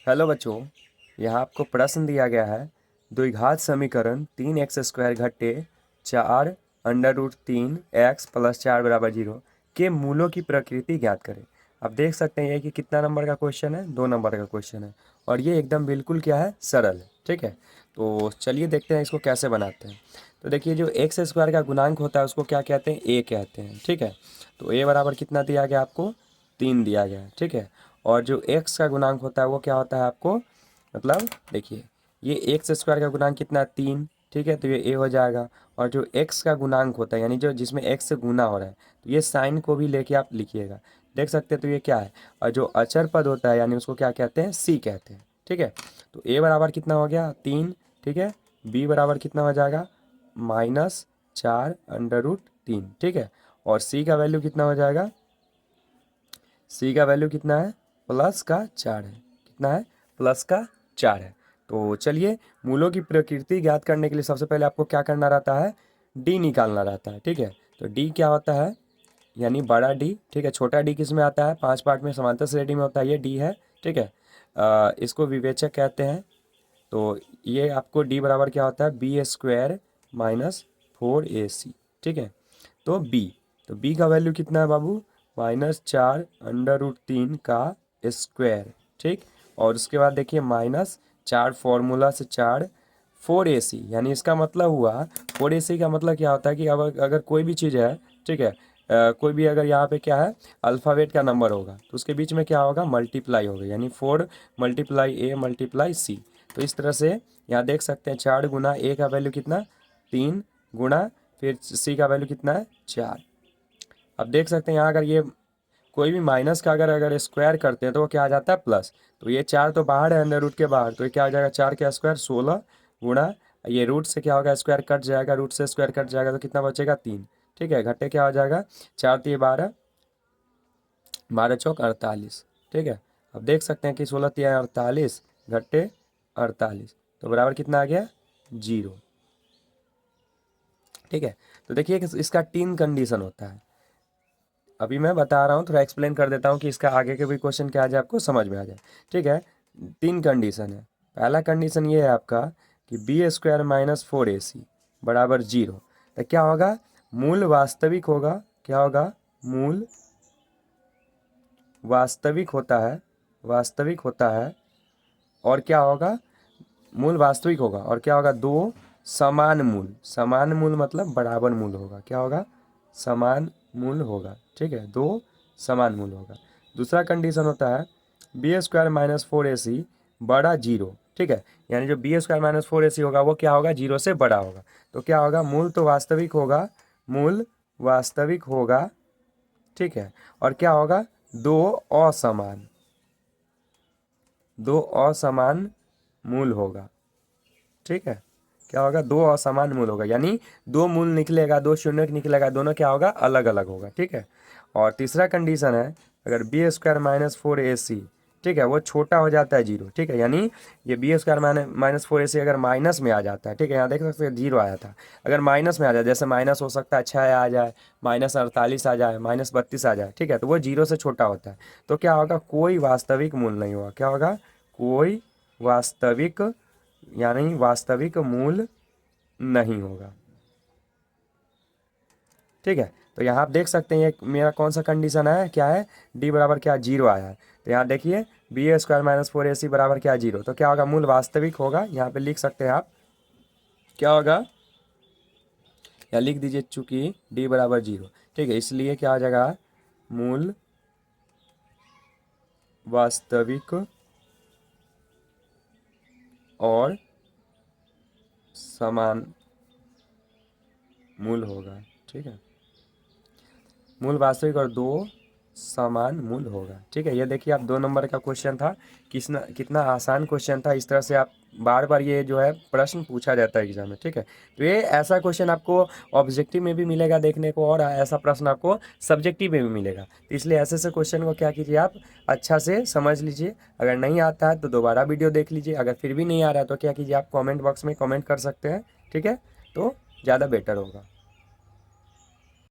Hello बच्चों, यहाँ आपको प्रश्न दिया गया है द्विघात समीकरण 3x² घटे 4 √3x + 4 = 0 के मूलों की प्रकृति ज्ञात करें। आप देख सकते हैं कि कितना नंबर का क्वेश्चन है, 2 नंबर का क्वेश्चन है और ये एकदम बिल्कुल क्या है, सरल है। ठीक है, तो चलिए देखते हैं इसको कैसे बनाते हैं। तो देखिए, जो x² का गुणांक होता है उसको क्या कहते हैं, a कहते हैं। ठीक है, तो a बराबर कितना दिया गया आपको, 3 दिया गया है। ठीक है, और जो x का गुणांक होता है वो क्या होता है आपको, मतलब देखिए ये x² का गुणांक कितना है, 3। ठीक है, तो ये a हो जाएगा। और जो x का गुणांक होता है यानी जो जिसमें x से गुना हो रहा है, तो ये साइन को भी लेके आप लिखिएगा, देख सकते हैं। तो ये क्या है, और जो अचर पद होता है यानी उसको क्या कहते हैं, c कहते हैं। ठीक है, तो a बराबर कितना हो गया, 3। ठीक है, b बराबर कितना हो जाएगा, -4 √3। ठीक है, और c का वैल्यू कितना हो जाएगा, c का वैल्यू कितना है, +4 है। कितना है, +4 है। तो चलिए, मूलों की प्रकृति ज्ञात करने के लिए सबसे पहले आपको क्या करना रहता है, d निकालना रहता है। ठीक है, तो d क्या होता है, यानी बड़ा D। ठीक है, छोटा d किस में आता है, 5 पार्ट में समांतर श्रेणी में होता है, ये d है। ठीक है, इसको विवेचक कहते हैं। तो ये आपको d बराबर क्या होता है, b² - 4ac। ठीक है, तो b का वैल्यू कितना है बाबू, -4 √3 का स्क्वायर। ठीक, और उसके बाद देखिए -4 फॉर्मूला से 4 4ac, यानी इसका मतलब हुआ 4ac का मतलब क्या होता है कि अगर कोई भी चीज़ है, ठीक है, कोई भी अगर यहाँ पे क्या है, अल्फ़ाबेट का नंबर होगा तो उसके बीच में क्या होगा, मल्टीप्लाई होगा, यानी 4 × a × c। तो इस तरह से यहाँ देख सकते हैं 4 गुना a का वैल्यू कितना, 3 गुना फिर c का वैल्यू कितना है, 4। अब देख सकते हैं यहाँ अगर ये कोई भी माइनस का अगर स्क्वायर करते हैं तो वो क्या आ जाता है, प्लस। तो ये 4 तो बाहर है, अंदर रूट के बाहर, तो ये क्या आ जाएगा, 4 का स्क्वायर 16 गुणा ये रूट से क्या होगा, स्क्वायर कट जाएगा, रूट से स्क्वायर कट जाएगा तो कितना बचेगा, 3। ठीक है, घटे क्या हो जाएगा, 4 × 12, 12 चौक 48। ठीक है, अब देख सकते हैं कि 16 × 48 घटे 48, तो बराबर कितना आ गया, 0। ठीक है, तो देखिए कि इसका 3 कंडीशन होता है। अभी मैं बता रहा हूँ, थोड़ा एक्सप्लेन कर देता हूँ कि इसका आगे के भी क्वेश्चन क्या आ जाए, आपको समझ में आ जाए। ठीक है, 3 कंडीशन है। पहला कंडीशन ये है आपका कि b² - 4ac = 0। तो क्या होगा, मूल वास्तविक होगा। क्या होगा, मूल वास्तविक होता है, वास्तविक होता है। और क्या होगा, मूल वास्तविक होगा और क्या होगा, 2 समान मूल। समान मूल मतलब बराबर मूल होगा। क्या होगा, समान मूल होगा। ठीक है, 2 समान मूल होगा। दूसरा कंडीशन होता है b² - 4ac = 0। ठीक है, यानी जो b² - 4ac होगा वो क्या होगा, 0 से बड़ा होगा। तो क्या होगा, मूल तो वास्तविक होगा, मूल वास्तविक होगा। ठीक है, और क्या होगा, 2 असमान, 2 असमान मूल होगा। ठीक है, क्या होगा, 2 असमान मूल होगा, यानी 2 मूल निकलेगा, 2 शून्य निकलेगा, दोनों क्या होगा, अलग अलग होगा। ठीक है, और तीसरा कंडीशन है अगर b² - 4ac, ठीक है, वो छोटा हो जाता है 0। ठीक है, यानी ये b² - 4ac अगर माइनस में आ जाता है, ठीक है, यहाँ देख सकते हैं 0 आया था, अगर माइनस में आ जाए, जैसे माइनस हो सकता है 6 आ जाए, -48 आ जाए, -32 आ जाए। ठीक है, तो वो 0 से छोटा होता है। तो क्या होगा, कोई वास्तविक मूल नहीं होगा। क्या होगा, कोई वास्तविक, यानी वास्तविक मूल नहीं होगा। ठीक है, तो यहाँ आप देख सकते हैं ये मेरा कौन सा कंडीशन है, क्या है, d बराबर क्या, 0 आया है। तो यहाँ देखिए b² - 4ac बराबर क्या, 0। तो क्या होगा, मूल वास्तविक होगा। यहाँ पे लिख सकते हैं आप, क्या होगा, यहाँ लिख दीजिए, चूंकि d बराबर 0। ठीक है, इसलिए क्या हो जाएगा, मूल वास्तविक और समान मूल होगा। ठीक है, मूल वास्तविक और 2 समान मूल होगा। ठीक है, ये देखिए आप 2 नंबर का क्वेश्चन था, कितना आसान क्वेश्चन था। इस तरह से आप बार बार ये जो है प्रश्न पूछा जाता है एग्जाम में। ठीक है, तो ये ऐसा क्वेश्चन आपको ऑब्जेक्टिव में भी मिलेगा देखने को, और ऐसा प्रश्न आपको सब्जेक्टिव में भी मिलेगा। तो इसलिए ऐसे ऐसे क्वेश्चन को क्या कीजिए, आप अच्छा से समझ लीजिए। अगर नहीं आता है तो दोबारा वीडियो देख लीजिए। अगर फिर भी नहीं आ रहा है तो क्या कीजिए, आप कॉमेंट बॉक्स में कॉमेंट कर सकते हैं। ठीक है, तो ज़्यादा बेटर होगा।